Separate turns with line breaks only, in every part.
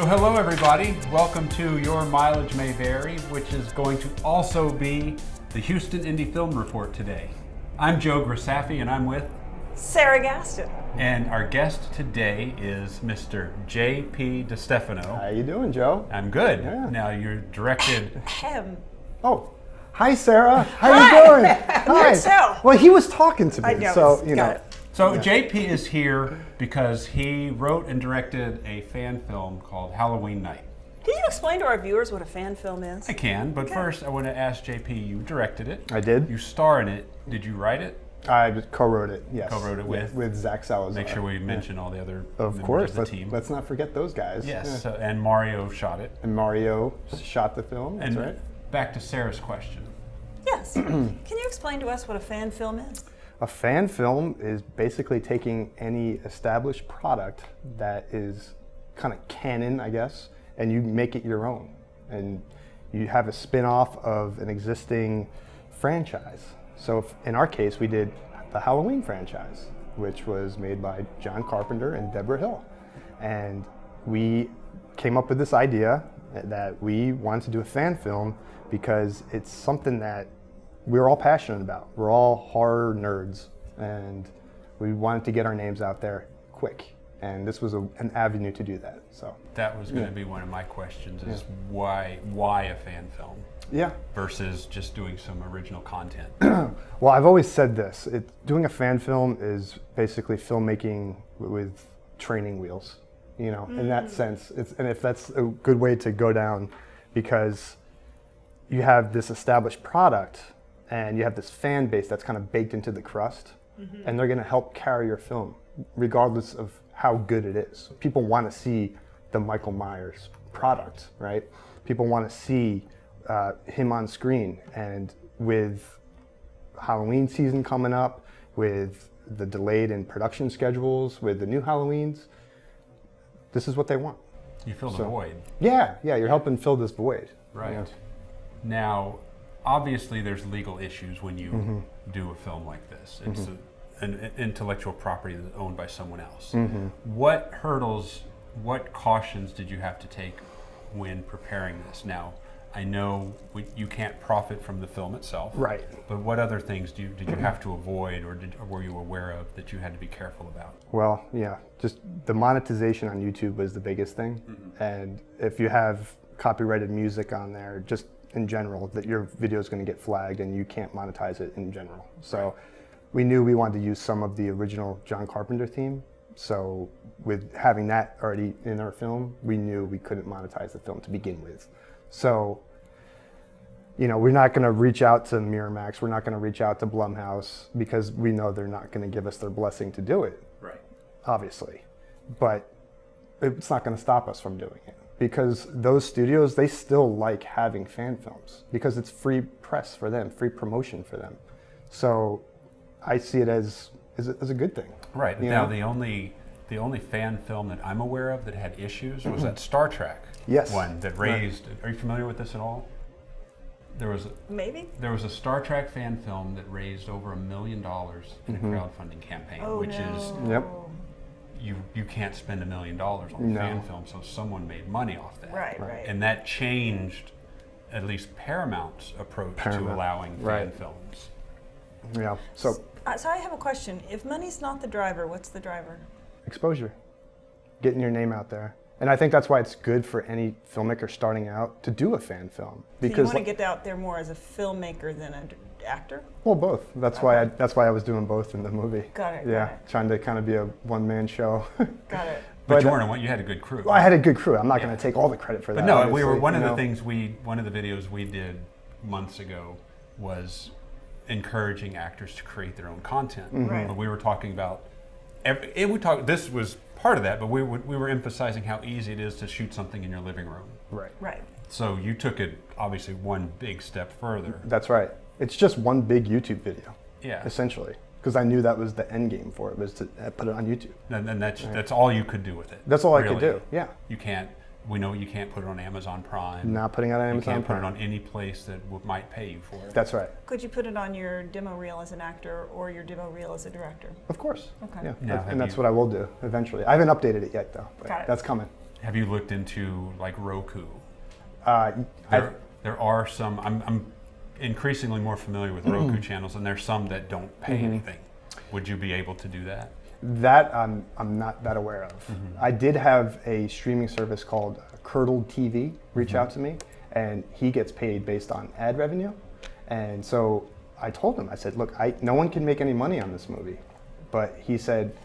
So hello everybody, welcome to Your Mileage May Vary, which is going to also be the Houston Indie Film Report today. I'm Joe Grisaffi and I'm with
Sarah Gaston.
And our guest today is Mr. J.P. DeStefano.
How you doing, Joe?
I'm good.
Yeah.
Now you're directed...
Oh, hi Sarah. How you doing? Hi.
Yourself.
Well, he was talking to me,
I know.
so you know.
So JP is here because he wrote and directed a fan film called Halloween Night.
Can you explain to our viewers what a fan film is?
I can, but first I want to ask JP, you directed it.
I did.
You star in it. Did you write it?
I co-wrote it. Yes.
Co-wrote it with
Zach Salazar.
Make sure we mention all the other
of course.
members of the team.
Let's not forget those guys.
Yes,
Yeah.
so, and Mario shot it.
And Mario shot the film. That's
and
right.
Back to Sarah's question.
Yes. Can you explain to us what a fan film is?
A fan film is basically taking any established product that is kind of canon, I guess, and you make it your own. And you have a spin-off of an existing franchise. So in our case, we did the Halloween franchise, which was made by John Carpenter and Deborah Hill. And we came up with this idea that we wanted to do a fan film because it's something that we're all passionate about. We're all horror nerds, and we wanted to get our names out there quick. And this was an avenue to do that. So
that was going to be one of my questions: is why a fan film?
Yeah.
Versus just doing some original content.
Well, I've always said this: doing a fan film is basically filmmaking with training wheels. You know, in that sense, and if that's a good way to go down, because you have this established product. And you have this fan base that's kind of baked into the crust, and they're going to help carry your film, regardless of how good it is. People want to see the Michael Myers product, right? People want to see him on screen. And with Halloween season coming up, with the delayed in production schedules, with the new Halloweens, this is what they want.
You fill the void.
Yeah, you're helping fill this void.
Right.
Yeah.
Now, obviously there's legal issues when you do a film like this. It's an intellectual property that's owned by someone else. What hurdles, what cautions did you have to take when preparing this? Now, I know you can't profit from the film itself.
Right.
But what other things did you have to avoid or were you aware of that you had to be careful about?
Well, yeah, just the monetization on YouTube was the biggest thing. And if you have copyrighted music on there, just in general, that your video is going to get flagged and you can't monetize it in general. So we knew we wanted to use some of the original John Carpenter theme. So with having that already in our film, we knew we couldn't monetize the film to begin with. So, you know, we're not going to reach out to Miramax. We're not going to reach out to Blumhouse because we know they're not going to give us their blessing to do it.
Right.
Obviously. But it's not going to stop us from doing it. Because those studios, they still like having fan films because it's free press for them, free promotion for them. So I see it as a good thing.
Right. Now the only fan film that I'm aware of that had issues was that Star Trek one that raised. Right. Are you familiar with this at all? There was a Star Trek fan film that raised over $1 million in a crowdfunding campaign, is. You can't spend $1 million on a fan film, so someone made money off that.
Right.
And that changed at least Paramount's approach to allowing fan films.
Yeah. So
I have a question. If money's not the driver, what's the driver?
Exposure. Getting your name out there. And I think that's why it's good for any filmmaker starting out to do a fan film. Because
so you want to get out there more as a filmmaker than an actor?
Well, both. That's why I was doing both in the movie.
Got it.
Yeah, trying to kind of be a one-man show.
Got it.
But you weren't. You had a good crew.
Well, I had a good crew. I'm not going to take all the credit for that.
But no,
obviously.
we were one of the videos we did months ago was encouraging actors to create their own content.
Right.
But we were talking about this was part of that, but we were emphasizing how easy it is to shoot something in your living room.
Right.
So you took it obviously one big step further.
That's right. It's just one big YouTube video.
Yeah.
Essentially. Because I knew that was the end game for it, was to put it on YouTube.
And that's all you could do with it.
That's all I could do, yeah.
We know you can't put it on Amazon Prime.
Not putting it on Amazon Prime.
You can't put it on any place that might pay you for it.
That's right.
Could you put it on your demo reel as an actor or your demo reel as a director?
Of course.
Okay.
Yeah. And that's what I will do eventually. I haven't updated it yet, though. But
Got it.
That's coming.
have you looked into like Roku? There are some. I'm increasingly more familiar with Roku channels, and there's some that don't pay anything. Would you be able to do that?
That I'm not that aware of. I did have a streaming service called Curdled TV reach out to me, and he gets paid based on ad revenue. And so I told him, I said, look, no one can make any money on this movie. But he said,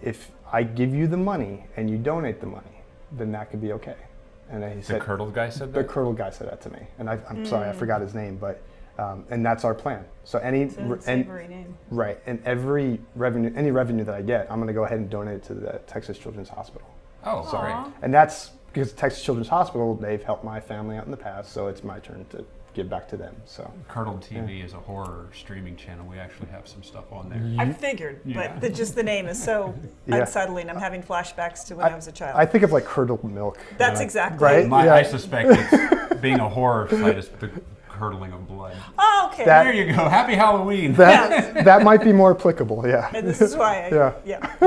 if I give you the money and you donate the money, then that could be okay. And then he said,
the Curdled guy said that?
The Curdled guy said that to me. And I'm sorry, I forgot his name, but and that's our plan. So any
name.
Right, and any revenue that I get, I'm going to go ahead and donate it to the Texas Children's Hospital.
Oh, sorry.
And that's because Texas Children's Hospital, they've helped my family out in the past, so it's my turn to give back to them. So
Curdled TV is a horror streaming channel. We actually have some stuff on there.
I figured, but just the name is so unsettling. I'm having flashbacks to when I was a child.
I think of like curdled milk.
That's exactly
right.
I suspect it's being a horror site is the curdling of blood.
Oh, okay.
There you go. Happy Halloween.
That might be more applicable. Yeah.
And this is why.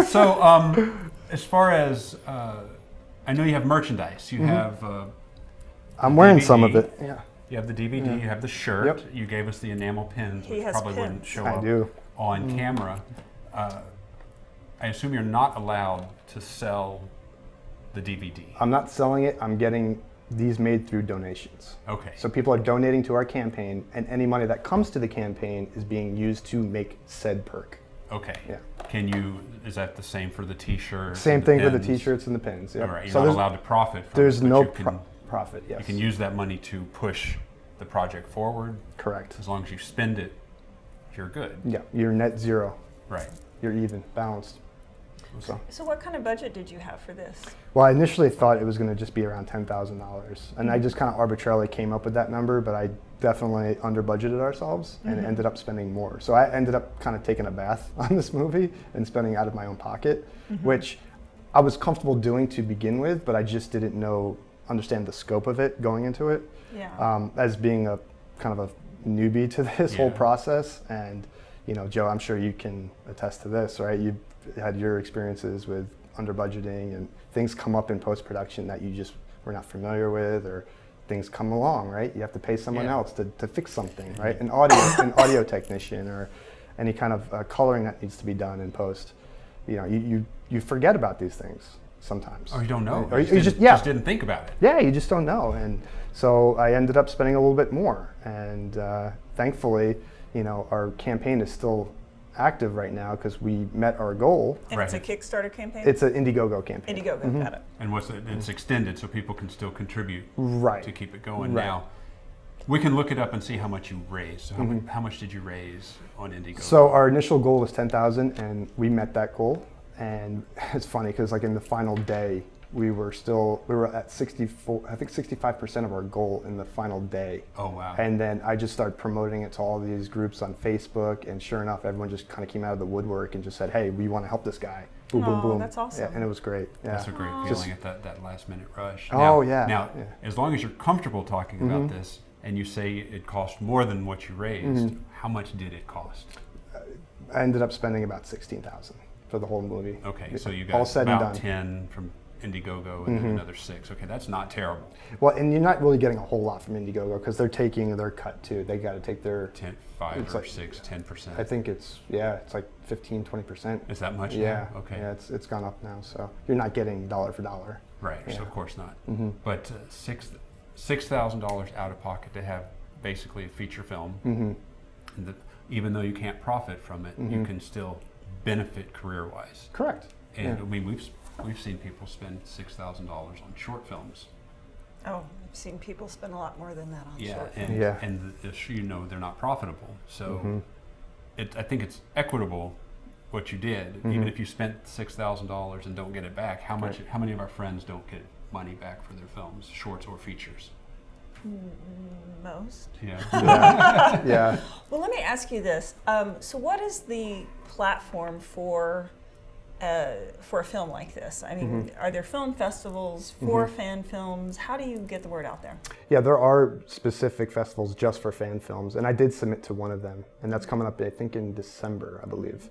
So, as far as I know, you have merchandise. You have.
I'm wearing
DVD.
some of it. Yeah.
You have the DVD. You have the shirt.
Yep.
You gave us the enamel pins, which probably wouldn't show up on camera. I assume you're not allowed to sell the DVD.
I'm not selling it. I'm getting these made through donations.
Okay.
So people are donating to our campaign, and any money that comes to the campaign is being used to make said perk.
Okay.
Yeah.
Is that the same for the T-shirts?
Same thing for the T-shirts and the pins. Yep.
All right. You're not allowed to profit from
there's
it.
No profit, yes.
You can use that money to push the project forward.
Correct.
As long as you spend it, you're good.
Yeah, you're net zero.
Right.
You're even, balanced.
So what kind of budget did you have for this?
Well, I initially thought it was going to just be around $10,000. And I just kind of arbitrarily came up with that number, but I definitely under budgeted ourselves and ended up spending more. So I ended up kind of taking a bath on this movie and spending out of my own pocket, which I was comfortable doing to begin with, but I just didn't understand the scope of it going into it.
Yeah.
As being a kind of a newbie to this whole process. And, Joe, I'm sure you can attest to this, right? You've had your experiences with under budgeting and things come up in post-production that you just were not familiar with, or things come along, right? You have to pay someone else to fix something, right? An audio technician, or any kind of coloring that needs to be done in post. You forget about these things sometimes.
Or you don't know.
Or you just
didn't think about it.
Yeah, you just don't know. And so I ended up spending a little bit more. And thankfully, our campaign is still active right now because we met our goal.
And it's a Kickstarter campaign?
It's an Indiegogo campaign.
Indiegogo, got it.
And it's extended so people can still contribute to keep it going.
Right.
Now, we can look it up and see how much you raised. So how much did you raise on Indiegogo?
So our initial goal was $10,000 and we met that goal. And it's funny because like in the final day, we were at 65% of our goal in the final day.
Oh, wow.
And then I just started promoting it to all these groups on Facebook, and sure enough, everyone just kind of came out of the woodwork and just said, hey, we want to help this guy. Boom, boom, boom.
That's awesome.
Yeah, and it was great. Yeah.
That's a great feeling at that last minute rush.
Now,
as long as you're comfortable talking about this, and you say it cost more than what you raised, how much did it cost?
I ended up spending about $16,000 for the whole movie.
Okay, so you got
all said
about
and done.
10 from Indiegogo and then another 6. Okay, that's not terrible.
Well, and you're not really getting a whole lot from Indiegogo because they're taking their cut too. They got to take their
5 or 6, 10%.
I think it's like 15, 20%.
Is that much?
Yeah.
Now? Okay.
Yeah, it's gone up now, so you're not getting dollar for dollar.
Right.
Yeah.
So of course not. But $6,000 out of pocket to have basically a feature film, and even though you can't profit from it, you can still benefit career-wise.
Correct.
And I mean, we've seen people spend $6,000 on short films.
Oh, I've seen people spend a lot more than that on short
films. And they're not profitable. So I think it's equitable what you did. Even if you spent $6,000 and don't get it back, how many of our friends don't get money back for their films, shorts or features?
Most.
Yeah.
Well, let me ask you this. So what is the platform for a film like this? I mean, are there film festivals for fan films? How do you get the word out there?
Yeah, there are specific festivals just for fan films, and I did submit to one of them, and that's coming up, I think, in December, I believe.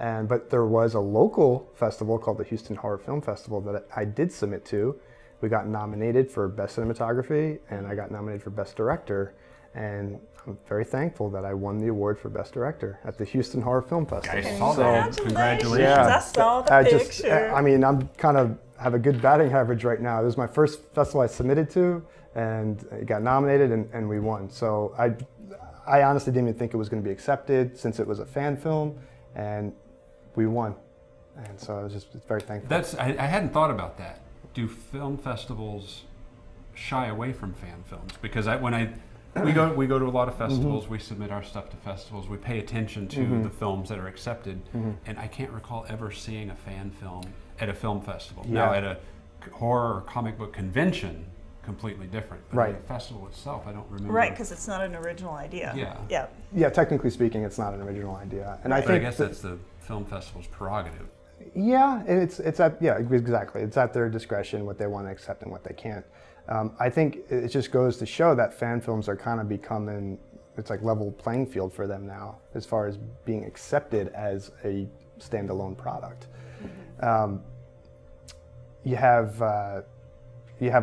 But there was a local festival called the Houston Horror Film Festival that I did submit to. We got nominated for Best Cinematography, and I got nominated for Best Director. And I'm very thankful that I won the award for Best Director at the Houston Horror Film Festival.
I saw that. Congratulations.
Yeah,
I saw the picture.
I'm kind of have a good batting average right now. It was my first festival I submitted to, and it got nominated, and we won. So I honestly didn't even think it was going to be accepted since it was a fan film, and we won. And so I was just very thankful.
I hadn't thought about that. Do film festivals shy away from fan films? Because we go to a lot of festivals, we submit our stuff to festivals, we pay attention to the films that are accepted, and I can't recall ever seeing a fan film at a film festival.
Yeah.
Now at a horror or comic book convention, completely different. But
Right.
at a festival itself, I don't remember.
Right, because it's not an original idea.
Yeah.
Yeah, technically speaking, it's not an original idea. And
But I guess that's the film festival's prerogative.
Yeah, it's exactly. It's at their discretion what they want to accept and what they can't. I think it just goes to show that fan films are kind of becoming, it's like level playing field for them now as far as being accepted as a standalone product. You have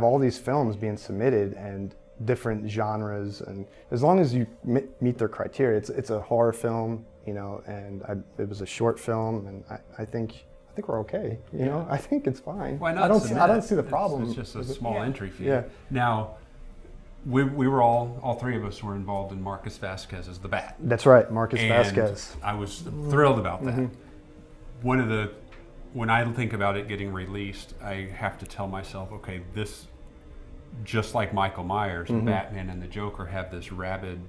all these films being submitted and different genres, and as long as you meet their criteria, it's a horror film, and it was a short film, and I think we're okay. I think it's fine.
Why not?
I don't see the problem.
It's just a small entry fee.
Yeah.
Now, we were all three of us were involved in Marcus Vasquez's The Bat.
That's right, Marcus
And
Vasquez.
I was thrilled about that. When I think about it getting released, I have to tell myself, okay, this, just like Michael Myers, Batman and the Joker have this rabid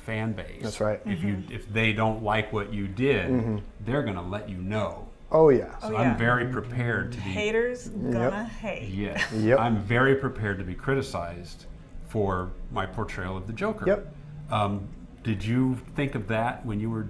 fan base.
That's right.
If they don't like what you did, they're going to let you know.
Oh yeah.
So I'm very prepared to be
Haters gonna hate.
Yeah.
Yep.
I'm very prepared to be criticized for my portrayal of the Joker.
Yep.
Did you think of that when you were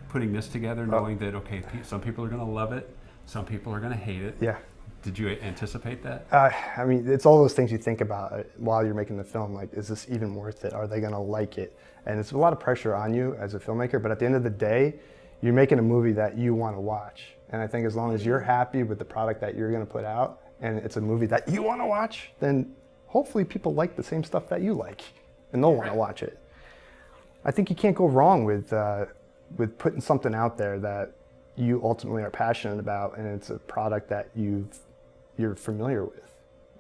putting this together, knowing that some people are going to love it, some people are going to hate it?
Yeah.
Did you anticipate that?
I mean, it's all those things you think about while you're making the film. Like, is this even worth it? Are they going to like it? And it's a lot of pressure on you as a filmmaker. But at the end of the day, you're making a movie that you want to watch. And I think as long as you're happy with the product that you're going to put out, and it's a movie that you want to watch, then hopefully people like the same stuff that you like, and they'll want to watch it. I think you can't go wrong with putting something out there that you ultimately are passionate about, and it's a product that you're familiar with,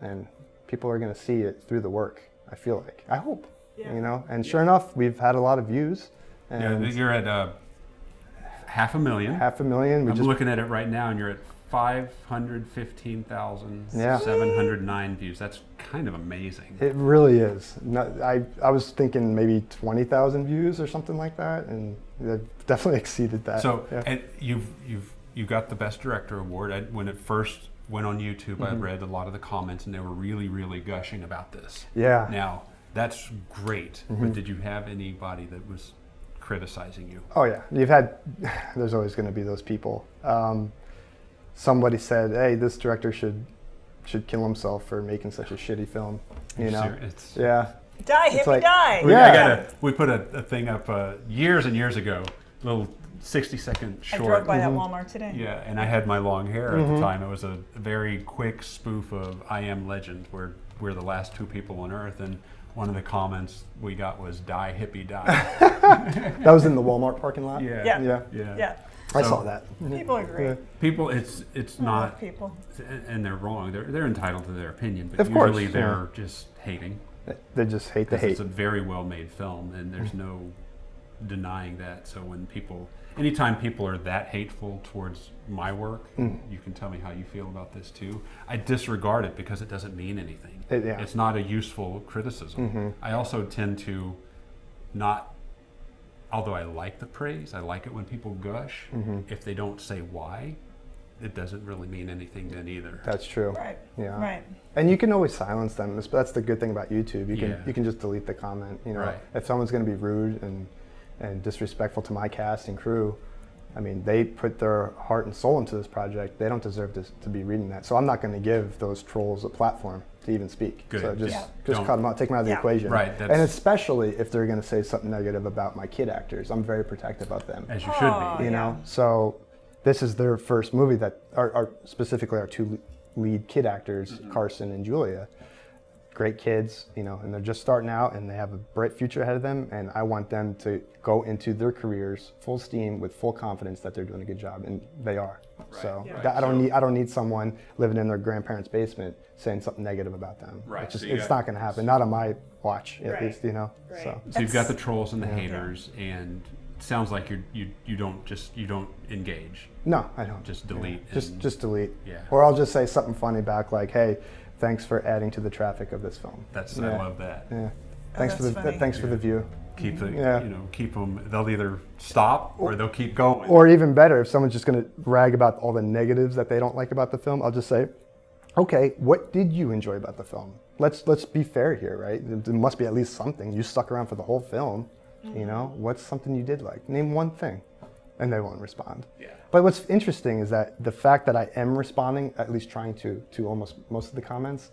and people are going to see it through the work. I feel like, I hope, And sure enough, we've had a lot of views. And
you're at 500,000.
500,000.
I'm looking at it right now, and you're at 515,709 views. That's kind of amazing.
It really is. I was thinking maybe 20,000 views or something like that, and it definitely exceeded that.
So, and you got the Best Director award. When it first went on YouTube, I read a lot of the comments, and they were really, really gushing about this.
Yeah.
Now, that's great, but did you have anybody that was criticizing you?
Oh yeah, there's always going to be those people. Somebody said, hey, this director should kill himself for making such a shitty film. Yeah.
Die, hippie, die.
Yeah.
We put a thing up years and years ago, a little 60-second short.
I drove by that Walmart today.
Yeah, and I had my long hair at the time. It was a very quick spoof of I Am Legend, where we're the last two people on Earth, and one of the comments we got was "Die hippie die."
That was in the Walmart parking lot.
Yeah.
I saw that.
People agree.
People, it's not
people,
and they're wrong. They're entitled to their opinion, but
of course,
usually they're just hating.
They just hate the hate.
It's a very well-made film, and there's no denying that. So anytime people are that hateful towards my work, you can tell me how you feel about this too. I disregard it because it doesn't mean anything. It's not a useful criticism. I also tend to not, although I like the praise, I like it when people gush. If they don't say why, it doesn't really mean anything then either.
That's true.
Right.
Yeah.
Right.
And you can always silence them. That's the good thing about YouTube. You can just delete the comment. If someone's going to be rude and disrespectful to my cast and crew, I mean, they put their heart and soul into this project. They don't deserve to be reading that. So I'm not going to give those trolls a platform to even speak.
Good.
So just cut them out, take them out of the equation.
Right.
And especially if they're going to say something negative about my kid actors, I'm very protective of them.
As you should be.
So this is their first movie that are specifically our two lead kid actors, Carson and Julia. Great kids, you know, and they're just starting out and they have a bright future ahead of them, and I want them to go into their careers full steam with full confidence that they're doing a good job, and they are. Right. So I don't need someone living in their grandparents' basement saying something negative about them.
Right.
It's not going to happen. Not on my watch, at least, you know.
Right.
So you've got the trolls and the haters, and it sounds like you don't engage.
No, I don't.
Just delete.
Yeah. Just delete.
Yeah.
Or I'll just say something funny back, like, "Hey, thanks for adding to the traffic of this film."
I love that.
Yeah. Thanks for the view.
Keep them. They'll either stop or they'll keep going.
Or even better, if someone's just going to rag about all the negatives that they don't like about the film, I'll just say, "Okay, what did you enjoy about the film? Let's be fair here, right? There must be at least something. You stuck around for the whole film, you know. What's something you did like? Name one thing," and they won't respond.
Yeah.
But what's interesting is that the fact that I am responding, at least trying to almost most of the comments,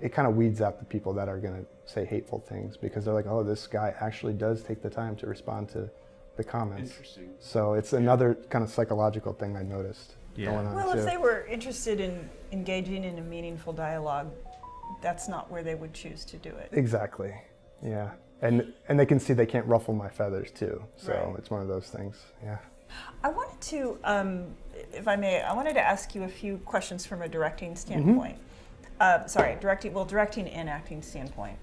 it kind of weeds out the people that are going to say hateful things, because they're like, "Oh, this guy actually does take the time to respond to the comments."
Interesting.
So it's another kind of psychological thing I noticed going on.
Well, if they were interested in engaging in a meaningful dialogue, that's not where they would choose to do it.
Exactly. Yeah. And they can see they can't ruffle my feathers too. So
Right.
It's one of those things. Yeah.
I wanted to, if I may, to ask you a few questions from a directing standpoint. Directing and acting standpoint.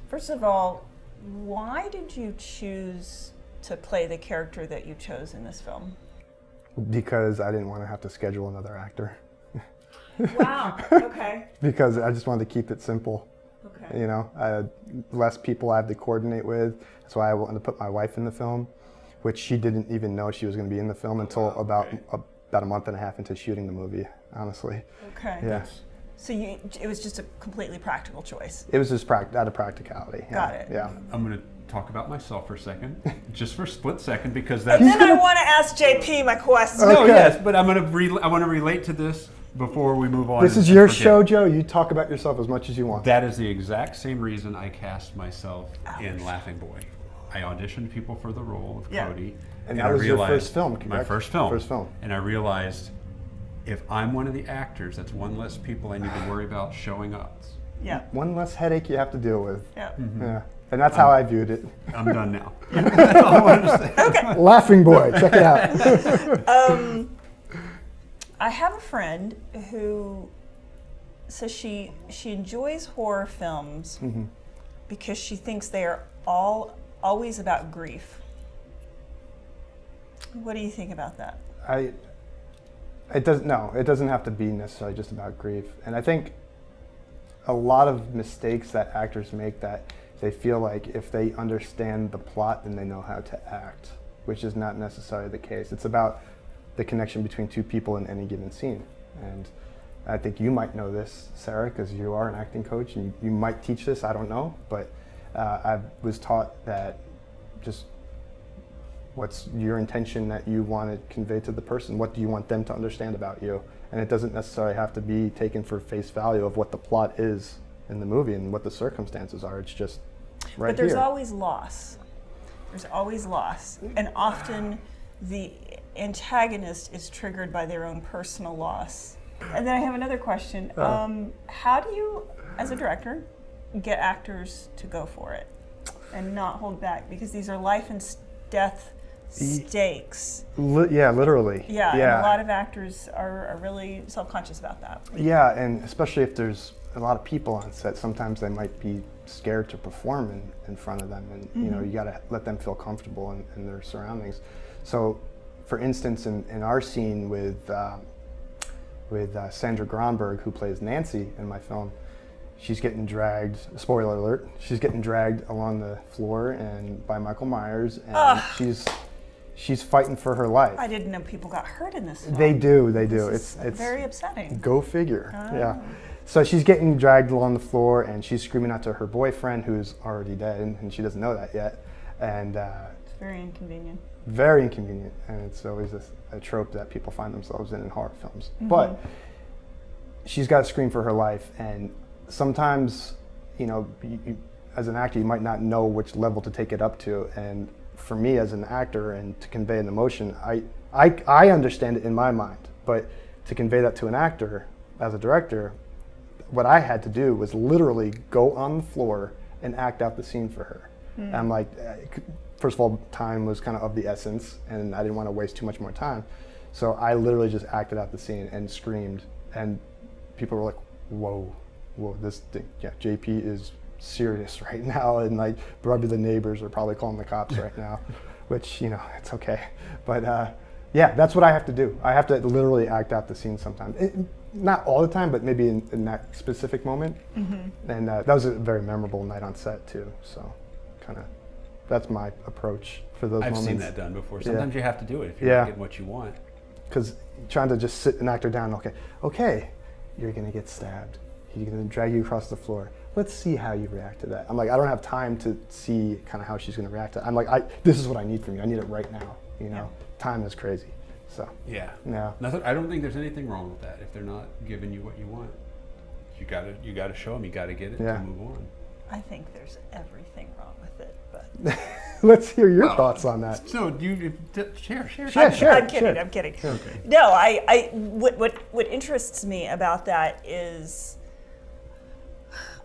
First of all, why did you choose to play the character that you chose in this film?
Because I didn't want to have to schedule another actor.
Wow. Okay.
Because I just wanted to keep it simple.
Okay.
You know, less people I have to coordinate with. That's why I wanted to put my wife in the film, which she didn't even know she was going to be in the film until about a month and a half into shooting the movie, honestly.
Okay.
Yeah.
So it was just a completely practical choice.
It was just out of practicality.
Got it.
Yeah.
I'm going to talk about myself for a second, just for a split second, because
And then I want to ask JP my question.
Okay.
No, yes, but I want to relate to this before we move on.
This is your show, Joe. You talk about yourself as much as you want.
That is the exact same reason I cast myself in Laughing Boy. I auditioned people for the role of Cody.
And that was your first film, correct?
My first film.
First film.
And I realized, if I'm one of the actors, that's one less people I need to worry about showing up.
Yeah.
One less headache you have to deal with.
Yeah.
Mm-hmm. Yeah. And that's how I viewed it.
I'm done now. That's all I wanted to say.
Okay.
Laughing Boy, check it out.
I have a friend who says she enjoys horror films because she thinks they are always about grief. What do you think about that?
It doesn't have to be necessarily just about grief. And I think a lot of mistakes that actors make, that they feel like if they understand the plot, then they know how to act, which is not necessarily the case. It's about the connection between two people in any given scene. And I think you might know this, Sarah, because you are an acting coach, and you might teach this, I don't know, but I was taught that just what's your intention that you want to convey to the person? What do you want them to understand about you? And it doesn't necessarily have to be taken for face value of what the plot is in the movie and what the circumstances are. It's just right here.
But there's always loss. There's always loss. And often the antagonist is triggered by their own personal loss. And then I have another question. How do you, as a director, get actors to go for it and not hold back? Because these are life and death stakes.
Yeah, literally.
Yeah, and a lot of actors are really self-conscious about that.
Yeah, and especially if there's a lot of people on set, sometimes they might be scared to perform in front of them, and you know, you got to let them feel comfortable in their surroundings. So, for instance, in our scene with Sandra Gronberg, who plays Nancy in my film, she's getting dragged, spoiler alert, she's getting dragged along the floor and by Michael Myers, and she's fighting for her life.
I didn't know people got hurt in this film.
They do.
It's very upsetting.
Go figure. Yeah. So she's getting dragged along the floor, and she's screaming out to her boyfriend, who's already dead, and she doesn't know that yet. And
it's very inconvenient.
Very inconvenient, and it's always a trope that people find themselves in horror films. But she's got to scream for her life, and sometimes, you know, you, as an actor, you might not know which level to take it up to. And for me, as an actor, and to convey an emotion, I I understand it in my mind, but to convey that to an actor, as a director, what I had to do was literally go on the floor and act out the scene for her. And I'm like, first of all, time was kind of the essence, and I didn't want to waste too much more time. So I literally just acted out the scene and screamed, and people were like, whoa, this thing, yeah, JP is serious right now, and like probably the neighbors are probably calling the cops right now, which, you know, it's okay. But yeah, that's what I have to do. I have to literally act out the scene sometimes. Not all the time, but maybe in that specific moment. And that was a very memorable night on set too. So kind of, that's my approach for those moments.
I've seen that done before. Sometimes you have to do it if you're not getting what you want.
Because trying to just sit an actor down, okay, you're gonna get stabbed. He's gonna drag you across the floor. Let's see how you react to that. I'm like, I don't have time to see kind of how she's gonna react to it. I'm like, this is what I need from you. I need it right now. You know, time is crazy. So
yeah.
Nothing.
I don't think there's anything wrong with that. If they're not giving you what you want, you gotta show them. You gotta get it to move on.
I think there's everything wrong with it, but
let's hear your thoughts on that.
So you share.
I'm kidding. Okay. No, what interests me about that is,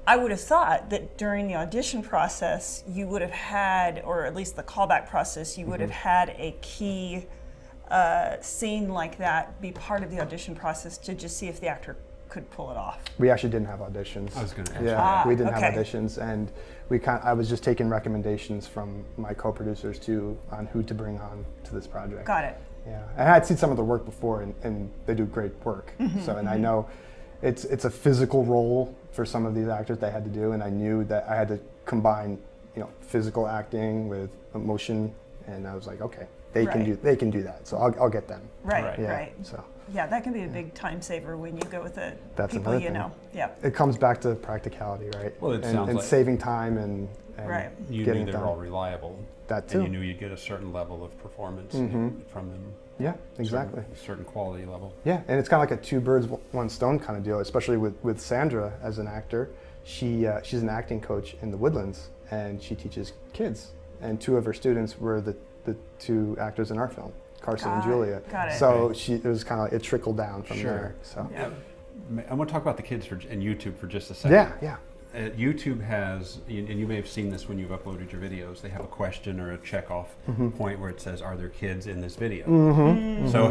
I would have thought that during the audition process you would have had, or at least the callback process, you would have had a key scene like that be part of the audition process to just see if the actor could pull it off.
We actually didn't have auditions.
I was going to ask.
Yeah, we didn't have auditions, and I was just taking recommendations from my co-producers too on who to bring on to this project.
Got it.
Yeah, and I had seen some of their work before, and they do great work. So, and I know it's a physical role for some of these actors they had to do, and I knew that I had to combine, you know, physical acting with emotion, and I was like, okay, they can do that. So I'll get them.
Right.
So.
Yeah, that can be a big time saver when you go with the people you know. Yeah.
It comes back to practicality, right?
Well, it sounds like
saving time and
you
getting
knew they were all reliable.
That too.
And you knew you'd get a certain level of performance from them.
Yeah, exactly.
A certain quality level.
Yeah, and it's kind of like a two birds, one stone kind of deal, especially with Sandra as an actor. She's an acting coach in the Woodlands, and she teaches kids. And two of her students were the two actors in our film, Carson and Julia.
Got it.
So it was kind of, it trickled down from there. So
I want to talk about the kids and YouTube for just a second.
Yeah.
YouTube has, and you may have seen this when you've uploaded your videos, they have a question or a check-off point where it says, are there kids in this video? So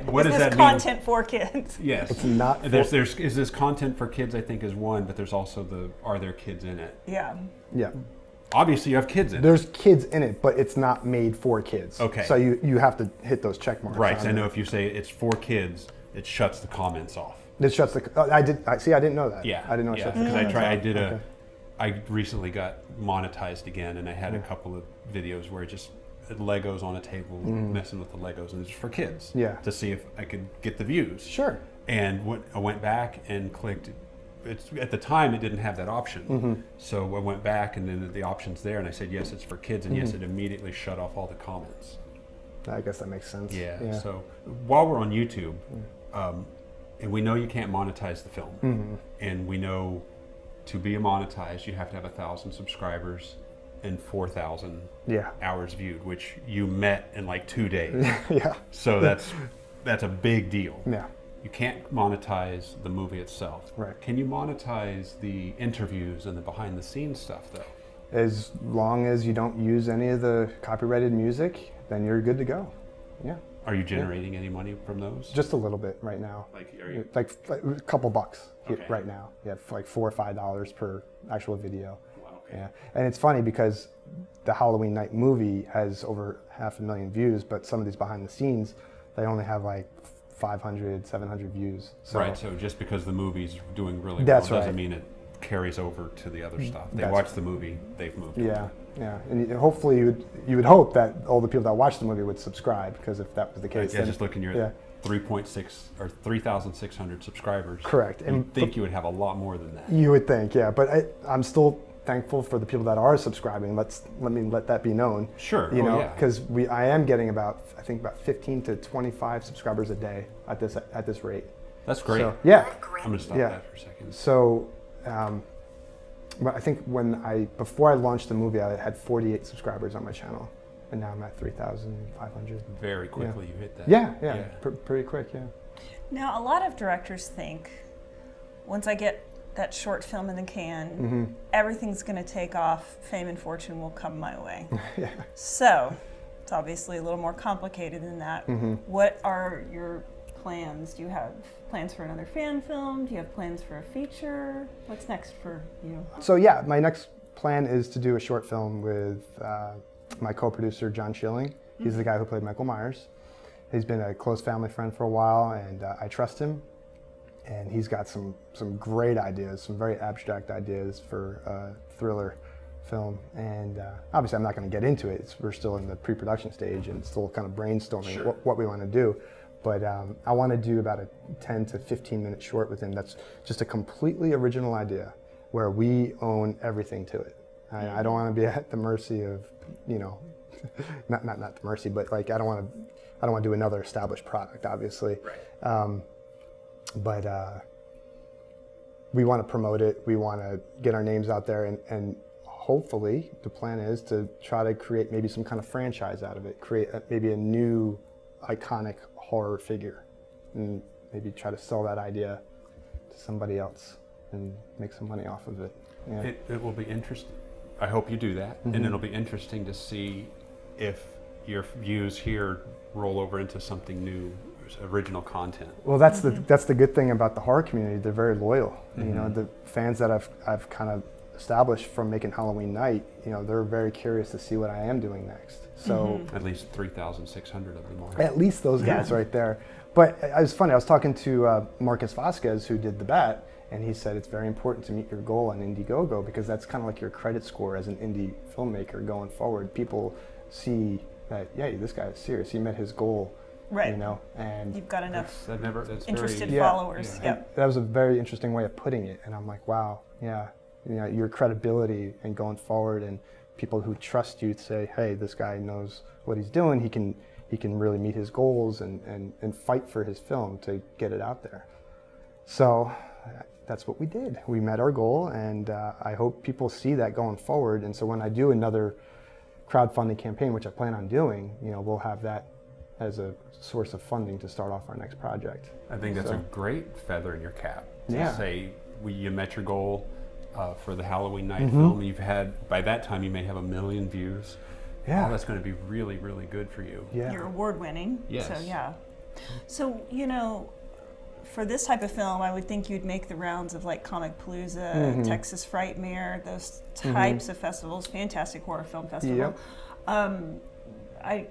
what does that mean?
Content for kids?
Yes.
It's not
is this content for kids, I think, is one, but there's also are there kids in it?
Yeah.
Obviously, you have kids in it.
There's kids in it, but it's not made for kids.
Okay.
So you have to hit those check marks.
Right. So I know if you say it's for kids, it shuts the comments off.
It shuts the. I didn't know that.
Yeah.
I didn't know it shuts the
comments off.
Because
I recently got monetized again, and I had a couple of videos where it just Legos on a table, messing with the Legos, and it's for kids.
Yeah.
To see if I could get the views.
Sure.
And I went back and clicked. At the time, it didn't have that option. So I went back, and then the option's there, and I said, yes, it's for kids, and yes, it immediately shut off all the comments.
I guess that makes sense.
Yeah. So while we're on YouTube, and we know you can't monetize the film, and we know to be monetized, you have to have 1,000 subscribers and 4,000 hours viewed, which you met in like 2 days. So that's a big deal.
Yeah.
You can't monetize the movie itself.
Right.
Can you monetize the interviews and the behind the scenes stuff though?
As long as you don't use any of the copyrighted music, then you're good to go. Yeah.
Are you generating any money from those?
Just a little bit right now. Like a couple bucks right now. Yeah, like $4 or $5 per actual video.
Wow,
Yeah. And it's funny because the Halloween night movie has over 500,000 views, but some of these behind the scenes, they only have like 500, 700 views. So,
right, so just because the movie's doing really well doesn't mean it carries over to the other stuff. They watch the movie, they've moved.
Yeah, and hopefully you would hope that all the people that watch the movie would subscribe, because if that was the case,
then just looking at 3.6 or 3,600 subscribers.
Correct.
And you'd think you would have a lot more than that.
You would think, yeah, but I'm still thankful for the people that are subscribing. Let that be known.
Sure.
You know, because I am getting about 15 to 25 subscribers a day at this rate.
That's great.
So, yeah.
I'm gonna stop that for a second.
So, I think before I launched the movie, I had 48 subscribers on my channel, and now I'm at 3,500.
Very quickly you hit that.
Yeah. Pretty quick, yeah.
Now, a lot of directors think, once I get that short film in the can, everything's going to take off, fame and fortune will come my way. So, it's obviously a little more complicated than that. What are your plans? Do you have plans for another fan film? Do you have plans for a feature? What's next for you?
So yeah, my next plan is to do a short film with my co-producer, John Schilling. He's the guy who played Michael Myers. He's been a close family friend for a while, and I trust him. And he's got some great ideas, some very abstract ideas for a thriller film. And obviously I'm not going to get into it. We're still in the pre-production stage and still kind of brainstorming what we want to do. But I want to do about a 10 to 15 minute short with him that's just a completely original idea where we own everything to it. I don't want to be at the mercy of, not the mercy, but like I don't want to do another established product, obviously.
Right.
But we want to promote it. We want to get our names out there, and hopefully the plan is to try to create maybe some kind of franchise out of it, create maybe a new iconic horror figure, and maybe try to sell that idea to somebody else and make some money off of it. Yeah.
It will be interesting. I hope you do that, and it'll be interesting to see if your views here roll over into something new, original content.
Well, that's the good thing about the horror community. They're very loyal. The fans that I've kind of established from making Halloween Night, they're very curious to see what I am doing next. So
at least 3,600 of them are.
At least those guys right there. But it was funny. I was talking to Marcus Vasquez, who did The Bat, and he said it's very important to meet your goal on Indiegogo because that's kind of like your credit score as an indie filmmaker going forward. People see that, this guy is serious. He met his goal.
Right.
And
you've got enough
that's
interested followers.
Yeah. That was a very interesting way of putting it. And I'm like, wow, your credibility and going forward, and people who trust you to say, hey, this guy knows what he's doing. He can really meet his goals and fight for his film to get it out there. So that's what we did. We met our goal, and I hope people see that going forward. And so when I do another crowdfunding campaign, which I plan on doing, we'll have that as a source of funding to start off our next project.
I think that's a great feather in your cap to say you met your goal for the Halloween Night film. You've had, by that time, you may have 1 million views. Yeah, that's going to be really, really good for you.
Yeah, you're award winning.
Yes.
So for this type of film, I would think you'd make the rounds of like Comic Palooza, Texas Frightmare, those types of festivals. Fantastic Horror Film Festival.
Yep.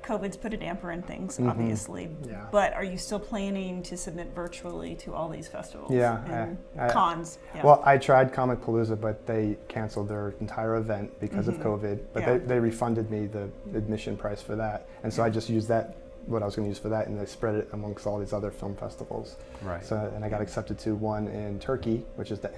COVID's put a damper in things, obviously. Yeah. But are you still planning to submit virtually to all these festivals? And cons? Yeah.
Well, I tried Comic Palooza, but they canceled their entire event because of COVID. But they refunded me the admission price for that, and so I just used what I was going to use for that, and I spread it amongst all these other film festivals.
Right.
So, and I got accepted to one in Turkey, which is the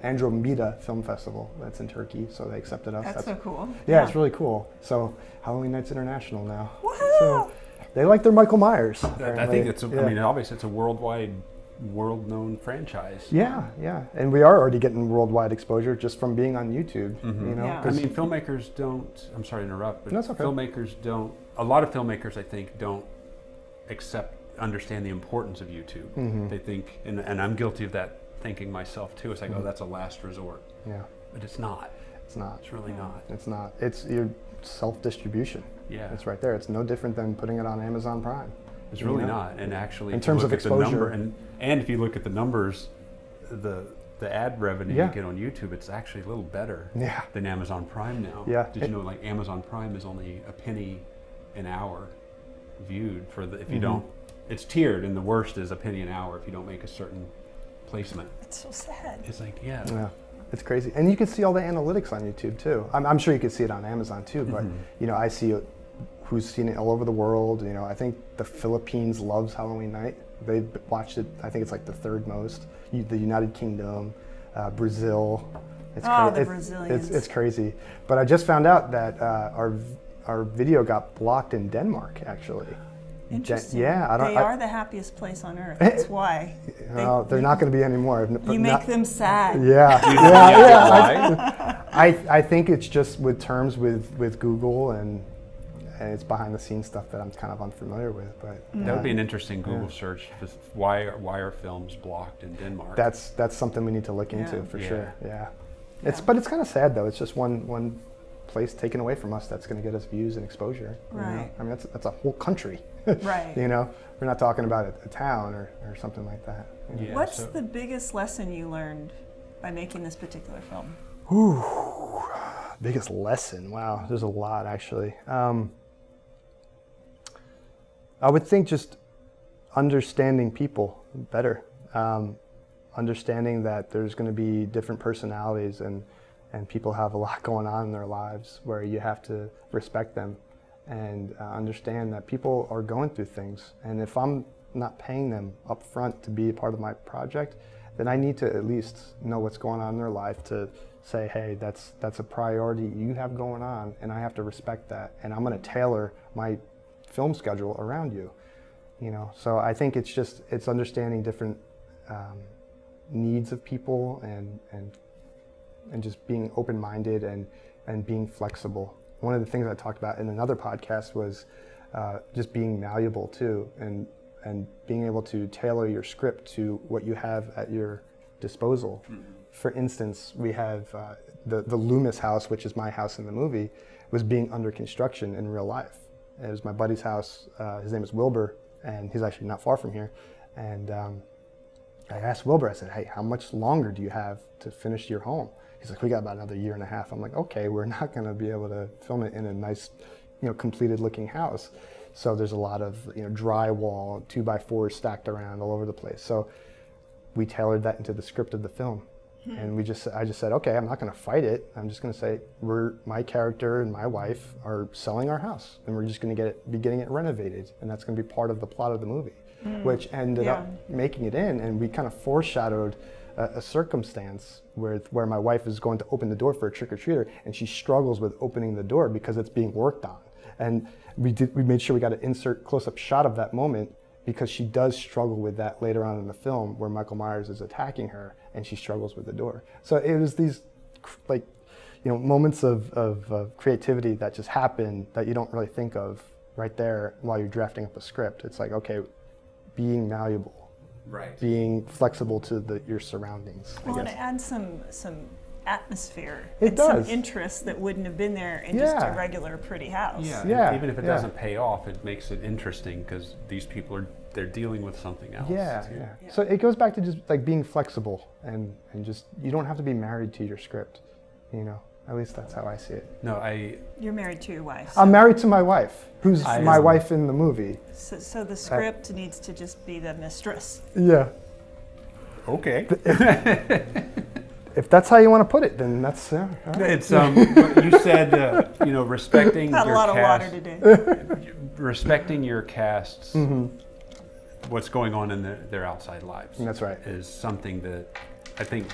Andromeda Film Festival. That's in Turkey, so they accepted us.
That's so cool.
Yeah, it's really cool. So Halloween Night's international now.
Woohoo!
So they like their Michael Myers.
I think it's. I mean, obviously, it's a worldwide, world-known franchise.
Yeah, and we are already getting worldwide exposure just from being on YouTube.
I mean, filmmakers don't. I'm sorry to interrupt, but filmmakers don't. A lot of filmmakers, I think, don't understand the importance of YouTube. They think, and I'm guilty of that thinking myself too. It's like, oh, that's a last resort.
Yeah,
but it's not.
It's not.
It's really not.
It's not. It's your self-distribution.
Yeah,
it's right there. It's no different than putting it on Amazon Prime.
It's really not. And actually,
in terms of exposure,
and if you look at the numbers, the ad revenue you get on YouTube, it's actually a little better than Amazon Prime now.
Yeah.
Did you know, like, Amazon Prime is only a penny an hour viewed for if you don't. It's tiered, and the worst is a penny an hour if you don't make a certain placement.
It's so sad.
It's like
it's crazy, and you can see all the analytics on YouTube too. I'm sure you can see it on Amazon too, but I see it. Who's seen it all over the world? I think the Philippines loves Halloween Night. They watched it. I think it's like the third most. The United Kingdom, Brazil.
The Brazilians.
It's crazy. But I just found out that our video got blocked in Denmark, actually.
Interesting.
They
are the happiest place on earth. That's why.
They're not going to be anymore.
You make them sad.
Yeah. I think it's just with terms with Google and it's behind the scenes stuff that I'm kind of unfamiliar with. But
that would be an interesting Google search. Why are films blocked in Denmark?
That's something we need to look into for sure. Yeah. But it's kind of sad though. It's just one place taken away from us that's going to get us views and exposure.
Right.
You know? I mean, that's a whole country.
Right.
You know, we're not talking about a town or something like that. You know?
Yeah, What's the biggest lesson you learned by making this particular film?
Ooh, biggest lesson. Wow, there's a lot actually. I would think just understanding people better. Understanding that there's going to be different personalities and people have a lot going on in their lives where you have to respect them and understand that people are going through things. And if I'm not paying them up front to be a part of my project, then I need to at least know what's going on in their life to say, hey, that's a priority you have going on, and I have to respect that. And I'm going to tailor my film schedule around you. You know, so I think it's understanding different needs of people and just being open-minded and being flexible. One of the things I talked about in another podcast was just being malleable too, and being able to tailor your script to what you have at your disposal. Mm-hmm. For instance, we have the Loomis house, which is my house in the movie, was being under construction in real life. It was my buddy's house. His name is Wilbur, and he's actually not far from here. And I asked Wilbur, I said, hey, how much longer do you have to finish your home? He's like, we got about another year and a half. I'm like, okay, we're not going to be able to film it in a nice, completed looking house. So there's a lot of, drywall, 2x4s stacked around all over the place. So we tailored that into the script of the film. And I just said, okay, I'm not going to fight it. I'm just going to say, my character and my wife are selling our house, and we're just going to be getting it renovated, and that's going to be part of the plot of the movie, which ended up making it in. And we kind of foreshadowed a circumstance where my wife is going to open the door for a trick-or-treater, and she struggles with opening the door because it's being worked on. And we made sure we got an insert close-up shot of that moment, because she does struggle with that later on in the film where Michael Myers is attacking her and she struggles with the door. So it was these moments of creativity that just happen that you don't really think of right there while you're drafting up a script. It's like, okay, being malleable,
right,
being flexible to your surroundings.
Well, and it adds some atmosphere
some
interest that wouldn't have been there in just a regular pretty house.
Yeah. Even if it doesn't pay off, it makes it interesting because these people they're dealing with something else.
Yeah. So it goes back to just like being flexible and just, you don't have to be married to your script, at least that's how I see it.
No,
You're married to your wife.
I'm married to my wife, who's my wife in the movie.
So the script needs to just be the mistress.
Yeah.
Okay.
If that's how you want to put it, then that's all right.
It's you said respecting
Had
your
a lot
cast,
of water today.
respecting your cast's what's going on in their outside lives.
That's right.
Is something that I think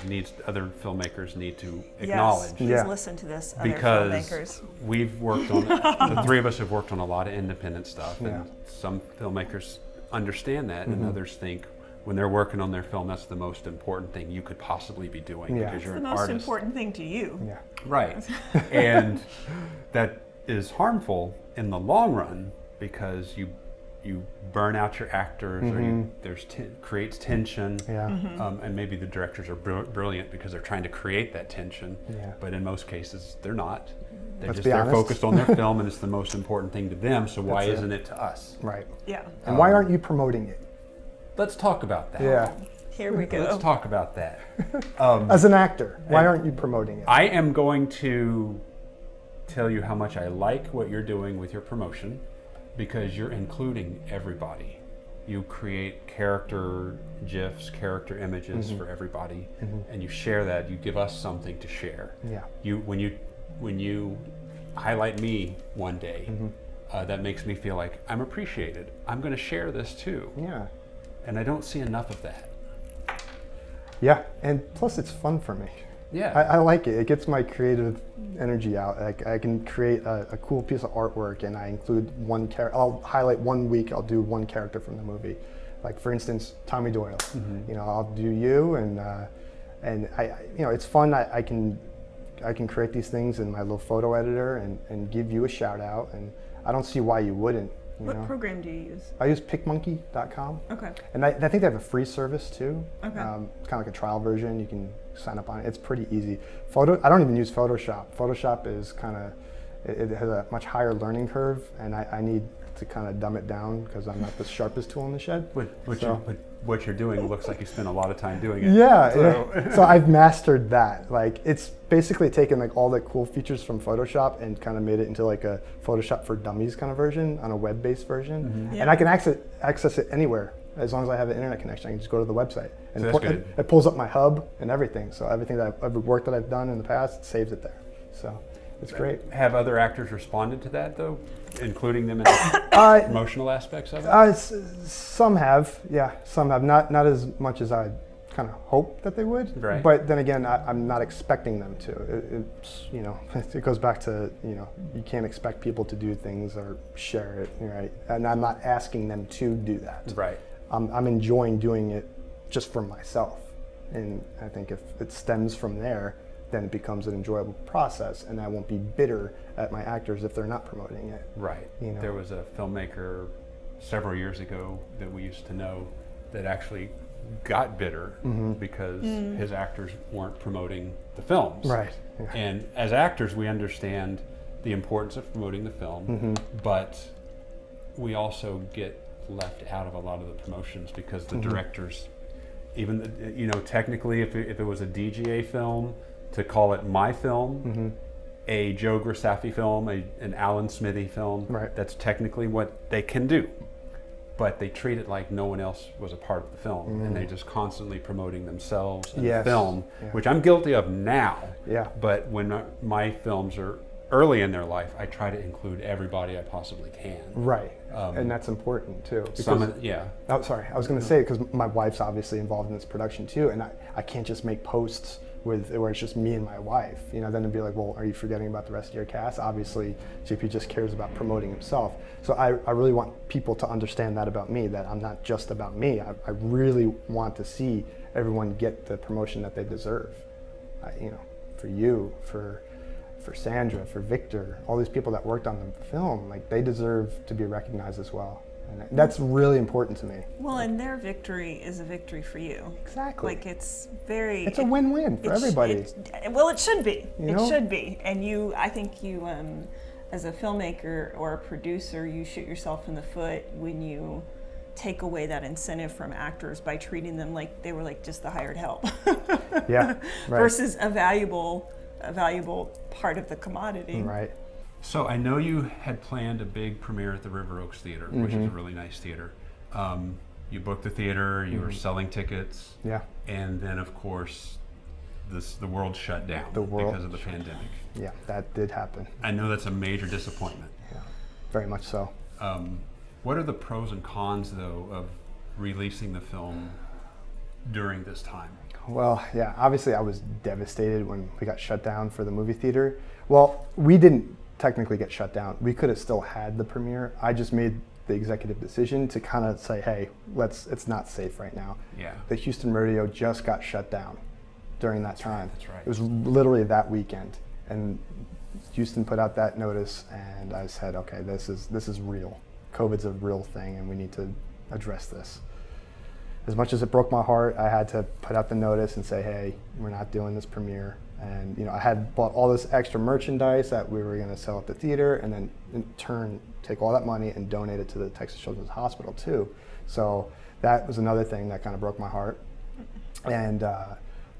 other filmmakers need to acknowledge.
Yes, please listen to this, other filmmakers.
We've worked on the three of us have worked on a lot of independent stuff, and some filmmakers understand that, and others think, when they're working on their film, that's the most important thing you could possibly be doing because you're an artist.
It's the most important thing to you.
Yeah.
Right. And that is harmful in the long run because you burn out your actors or creates tension.
Yeah.
And maybe the directors are brilliant because they're trying to create that tension.
Yeah.
But in most cases, they're not.
They're
focused on their film, and it's the most important thing to them. So why isn't it to us?
Right.
Yeah.
And why aren't you promoting it?
Let's talk about that.
Yeah.
Here we go.
Let's talk about that.
As an actor, why aren't you promoting it?
I am going to tell you how much I like what you're doing with your promotion because you're including everybody. You create character GIFs, character images for everybody, and you share that. You give us something to share.
Yeah.
When you highlight me one day, that makes me feel like I'm appreciated. I'm going to share this too.
Yeah.
And I don't see enough of that.
Yeah, and plus it's fun for me.
Yeah.
I like it. It gets my creative energy out. I can create a cool piece of artwork, and I include one character. I'll highlight 1 week. I'll do one character from the movie. Like for instance, Tommy Doyle. You know, I'll do you, and I, you know, it's fun. I can create these things in my little photo editor and give you a shout out, and I don't see why you wouldn't.
What program do you use?
I use pickmonkey.com.
Okay.
And I think they have a free service too.
Okay.
It's kind of like a trial version. You can sign up on it. It's pretty easy. I don't even use Photoshop. Photoshop is it has a much higher learning curve, and I need to kind of dumb it down because I'm not the sharpest tool in the shed.
What you're doing looks like you spend a lot of time doing it.
Yeah, so I've mastered that. Like, it's basically taken like all the cool features from Photoshop and kind of made it into like a Photoshop for Dummies kind of version, on a web-based version. And I can access it anywhere as long as I have an internet connection. I can just go to the website, and it pulls up my hub and everything. So everything every work that I've done in the past, it saves it there. So it's great.
Have other actors responded to that though, including them in the emotional aspects of it?
Some have, yeah. Some have, not as much as I kind of hope that they would.
Right.
But then again, I'm not expecting them to. It's, you know, it goes back to, you know, you can't expect people to do things or share it, right? And I'm not asking them to do that.
Right.
I'm enjoying doing it just for myself, and I think if it stems from there, then it becomes an enjoyable process, and I won't be bitter at my actors if they're not promoting it.
Right. You know? There was a filmmaker several years ago that we used to know that actually got bitter because his actors weren't promoting the films.
Right. Yeah.
And as actors, we understand the importance of promoting the film, but we also get left out of a lot of the promotions because the directors, even, you know, technically if it was a DGA film, to call it my film, a Joe Grisaffi film, an Alan Smithy film, that's technically what they can do. But they treat it like no one else was a part of the film, and they're just constantly promoting themselves and the film, which I'm guilty of now. Yeah. But when my films are early in their life, I try to include everybody I possibly can.
Right, and that's important too.
Yeah.
Oh, sorry, I was going to say, because my wife's obviously involved in this production too, and I can't just make posts where it's just me and my wife. You know, then it'd be like, well, are you forgetting about the rest of your cast? Obviously, JP just cares about promoting himself. So I really want people to understand that about me, that I'm not just about me. I really want to see everyone get the promotion that they deserve. You know, for you, for Sandra, for Victor, all these people that worked on the film, like, they deserve to be recognized as well. And that's really important to me.
Well, and their victory is a victory for you.
Exactly.
Like, it's
a win-win for everybody.
Well, it should be.
You
know? Should be. And I think you, as a filmmaker or a producer, you shoot yourself in the foot when you take away that incentive from actors by treating them like they were like just the hired help.
Yeah. Right.
Versus a valuable part of the commodity.
Right.
So I know you had planned a big premiere at the River Oaks Theater, which is a really nice theater. You booked the theater, you were selling tickets. Yeah. And then, of course, the world shut down because of the pandemic.
Yeah, that did happen.
I know that's a major disappointment.
Yeah, very much so.
What are the pros and cons, though, of releasing the film during this time?
Well, yeah, obviously I was devastated when we got shut down for the movie theater. Well, we didn't technically get shut down. We could have still had the premiere. I just made the executive decision to kind of say, hey, it's not safe right now.
Yeah.
The Houston Rodeo just got shut down during that time.
That's right.
It was literally that weekend. And Houston put out that notice, and I said, okay, this is real. COVID's a real thing, and we need to address this. As much as it broke my heart, I had to put out the notice and say, hey, we're not doing this premiere. And, you know, I had bought all this extra merchandise that we were going to sell at the theater, and then in turn take all that money and donate it to the Texas Children's Hospital too. So that was another thing that kind of broke my heart. And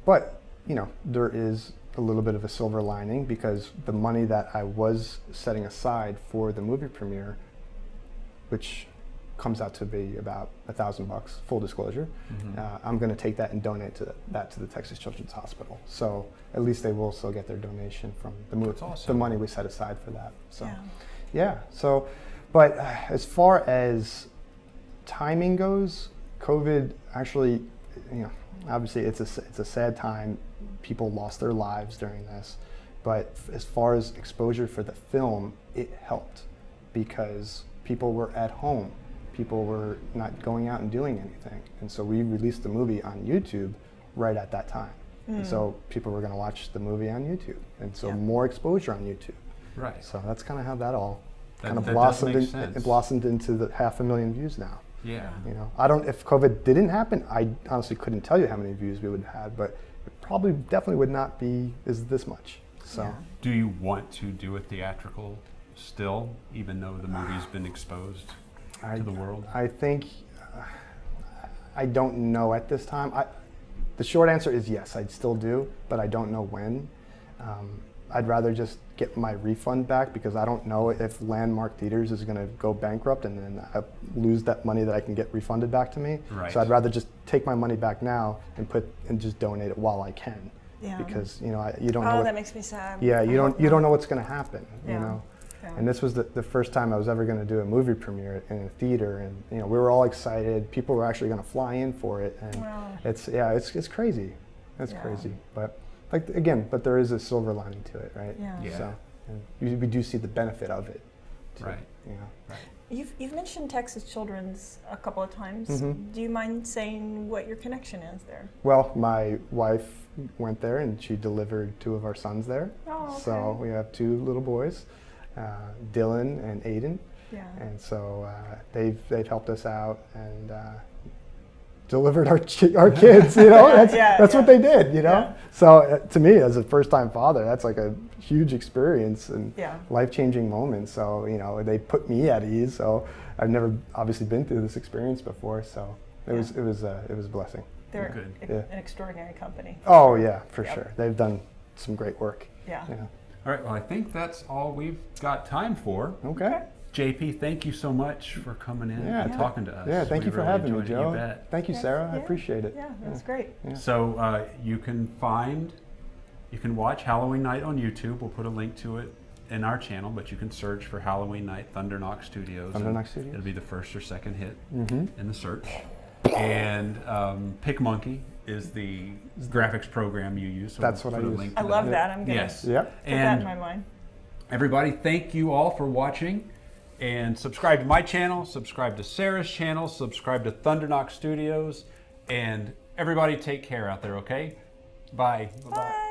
but, you know, there is a little bit of a silver lining, because the money that I was setting aside for the movie premiere, which comes out to be about $1,000, full disclosure. I'm going to take that and donate to the Texas Children's Hospital. So at least they will still get their donation from the money we set aside for that. So yeah. So, but as far as timing goes, COVID actually, you know, obviously it's a sad time people lost their lives during this. But as far as exposure for the film, it helped because people were at home. People were not going out and doing anything. And so we released the movie on YouTube right at that time. And so people were going to watch the movie on YouTube. And so more exposure on YouTube.
Right.
So that's kind of how that all kind of
that
blossomed.
does make sense.
It blossomed into the 500,000 views now.
Yeah.
You know, I don't. If COVID didn't happen, I honestly couldn't tell you how many views we would have had, but it probably definitely would not be this much. So.
Do you want to do a theatrical still, even though the movie's been exposed to the world?
I think I don't know at this time. The short answer is yes, I'd still do, but I don't know when. I'd rather just get my refund back because I don't know if Landmark Theaters is going to go bankrupt and then I lose that money that I can get refunded back to me.
Right.
So I'd rather just take my money back now and just donate it while I can.
Yeah.
Because you don't know.
That makes me sad.
Yeah, you don't know what's going to happen.
Yeah.
You know.
Yeah.
And this was the first time I was ever going to do a movie premiere in a theater, and we were all excited. People were actually going to fly in for it, and it's crazy. It's crazy, but but there is a silver lining to it, right?
Yeah.
So we do see the benefit of it.
Right.
Right.
You've mentioned Texas Children's a couple of times.
Mm-hmm.
Do you mind saying what your connection is there?
Well, my wife went there, and she delivered 2 of our sons there.
Oh, okay.
So we have 2 little boys. Dylan and Aiden, and so they've helped us out and delivered our kids. That's what they did. So to me, as a first-time father, that's like a huge experience and life-changing moment. So they put me at ease. So I've never obviously been through this experience before. So it was a blessing.
They're an extraordinary company.
Oh yeah, for sure. They've done some great work.
Yeah.
All right, well, I think that's all we've got time for.
Okay.
JP, thank you so much for coming in and talking to us.
Yeah, thank you for having me, Joe.
You bet.
Thank you, Sarah. I appreciate it.
Yeah, that was great.
Yeah.
So you can watch Halloween Night on YouTube. We'll put a link to it in our channel, but you can search for Halloween Night Thunder Knock Studios. It'll be the first or second hit in the search. And PicMonkey is the graphics program you use. So
that's what I use.
I love that. I'm going to put that in my mind.
Everybody, thank you all for watching. And subscribe to my channel, subscribe to Sarah's channel, subscribe to Thunder Knock Studios. And everybody take care out there, okay? Bye.
Bye.